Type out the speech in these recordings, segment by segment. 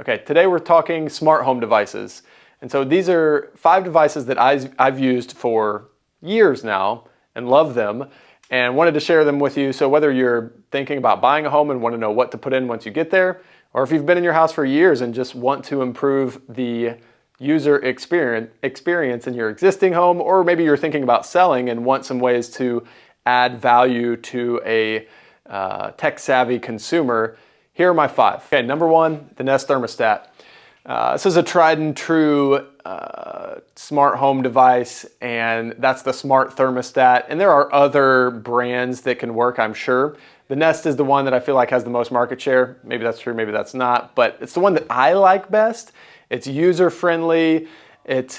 Okay, today we're talking smart home devices. And so these are 5 devices that I've used for years now and love them and wanted to share them with you. So whether you're thinking about buying a home and want to know what to put in once you get there, or if you've been in your house for years and just want to improve the user experience in your existing home, or maybe you're thinking about selling and want some ways to add value to a tech-savvy consumer, here are my 5. Okay, number 1, the Nest Thermostat. This is a tried and true smart home device, and that's the smart thermostat. And there are other brands that can work, I'm sure. The Nest is the one that I feel like has the most market share. Maybe that's true, maybe that's not, but it's the one that I like best. It's user-friendly. It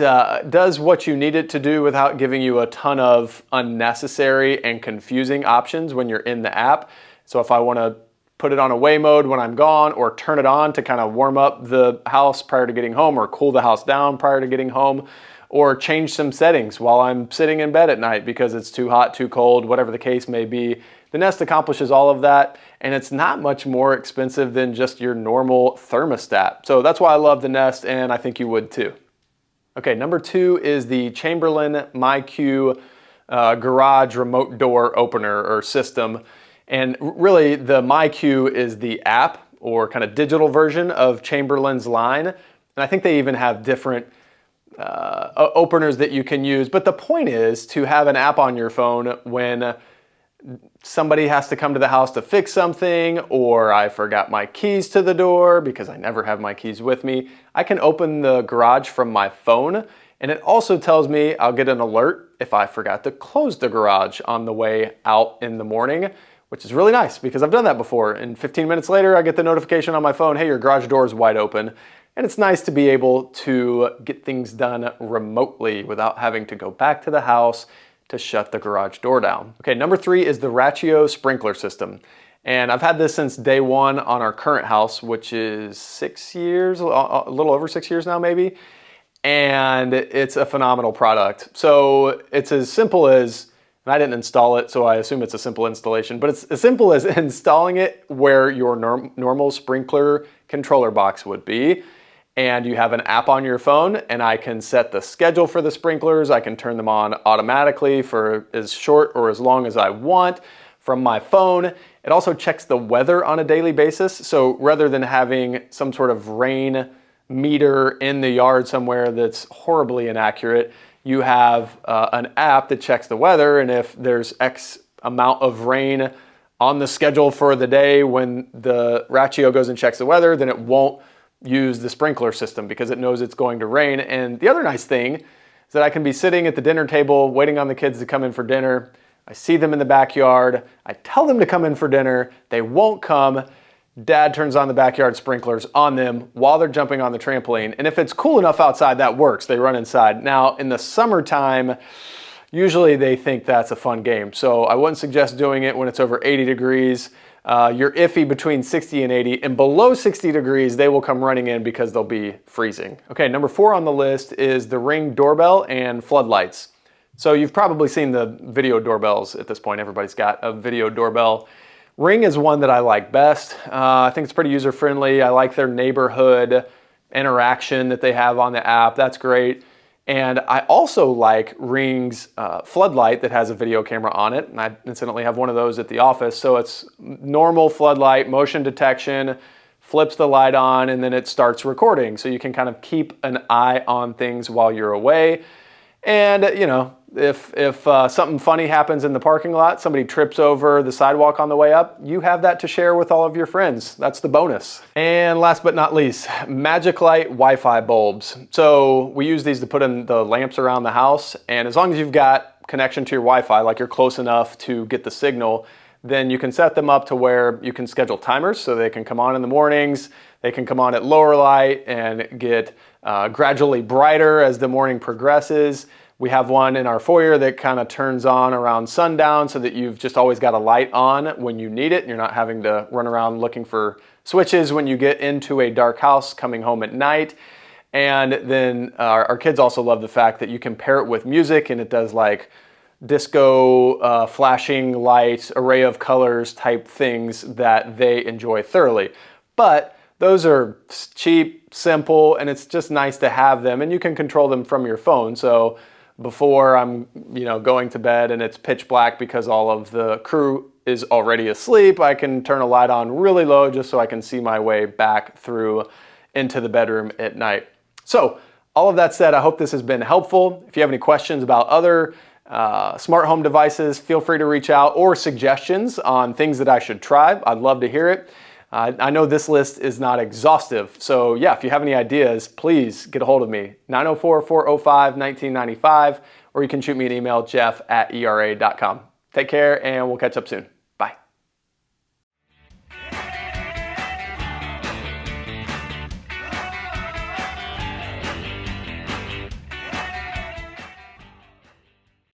does what you need it to do without giving you a ton of unnecessary and confusing options when you're in the app. So if I want to put it on away mode when I'm gone, or turn it on to kind of warm up the house prior to getting home, or cool the house down prior to getting home, or change some settings while I'm sitting in bed at night because it's too hot, too cold, whatever the case may be. The Nest accomplishes all of that, and it's not much more expensive than just your normal thermostat. So that's why I love the Nest, and I think you would too. Okay, number 2 is the Chamberlain MyQ garage remote door opener or system. And really, the MyQ is the app or kind of digital version of Chamberlain's line. And I think they even have different openers that you can use. But the point is to have an app on your phone when somebody has to come to the house to fix something, or I forgot my keys to the door because I never have my keys with me. I can open the garage from my phone, and it also tells me I'll get an alert if I forgot to close the garage on the way out in the morning, which is really nice because I've done that before. And 15 minutes later, I get the notification on my phone, hey, your garage door is wide open. And it's nice to be able to get things done remotely without having to go back to the house to shut the garage door down. Okay, number 3 is the Rachio sprinkler system. And I've had this since day 1 on our current house, which is 6 years, a little over 6 years now maybe. And it's a phenomenal product. So it's as simple as, and I didn't install it, so I assume it's a simple installation, but it's as simple as installing it where your normal sprinkler controller box would be. And you have an app on your phone, and I can set the schedule for the sprinklers. I can turn them on automatically for as short or as long as I want from my phone. It also checks the weather on a daily basis. So rather than having some sort of rain meter in the yard somewhere that's horribly inaccurate, you have an app that checks the weather, and if there's X amount of rain on the schedule for the day when the Rachio goes and checks the weather, then it won't use the sprinkler system because it knows it's going to rain. And the other nice thing is that I can be sitting at the dinner table waiting on the kids to come in for dinner. I see them in the backyard. I tell them to come in for dinner. They won't come. Dad turns on the backyard sprinklers on them while they're jumping on the trampoline. And if it's cool enough outside, that works. They run inside. Now, in the summertime, usually they think that's a fun game. So I wouldn't suggest doing it when it's over 80 degrees. You're iffy between 60 and 80, and below 60 degrees, they will come running in because they'll be freezing. Okay, number 4 on the list is the Ring doorbell and floodlights. So you've probably seen the video doorbells at this point. Everybody's got a video doorbell. Ring is one that I like best. I think it's pretty user-friendly. I like their neighborhood interaction that they have on the app. That's great. And I also like Ring's floodlight that has a video camera on it. And I incidentally have one of those at the office. So it's normal floodlight, motion detection, flips the light on, and then it starts recording. So you can kind of keep an eye on things while you're away. And, you know, if something funny happens in the parking lot, somebody trips over the sidewalk on the way up, you have that to share with all of your friends. That's the bonus. And last but not least, Magic Light Wi-Fi bulbs. So we use these to put in the lamps around the house. And as long as you've got connection to your Wi-Fi, like you're close enough to get the signal, then you can set them up to where you can schedule timers so they can come on in the mornings. They can come on at lower light and get gradually brighter as the morning progresses. We have one in our foyer that kind of turns on around sundown so that you've just always got a light on when you need it. And you're not having to run around looking for switches when you get into a dark house coming home at night. And then our kids also love the fact that you can pair it with music, and it does like disco, flashing lights, array of colors type things that they enjoy thoroughly. But Those are cheap, simple, and it's just nice to have them, and you can control them from your phone. So before I'm going to bed and it's pitch black because all of the crew is already asleep, I can turn a light on really low just so I can see my way back through into the bedroom at night. So all of that said, I hope this has been helpful. If you have any questions about other smart home devices, feel free to reach out, or suggestions on things that I should try. I'd love to hear it. I know this list is not exhaustive, so yeah, if you have any ideas, please get a hold of me, 904-405-1995, or you can shoot me an email, jeff@era.com. Take care, and we'll catch up soon.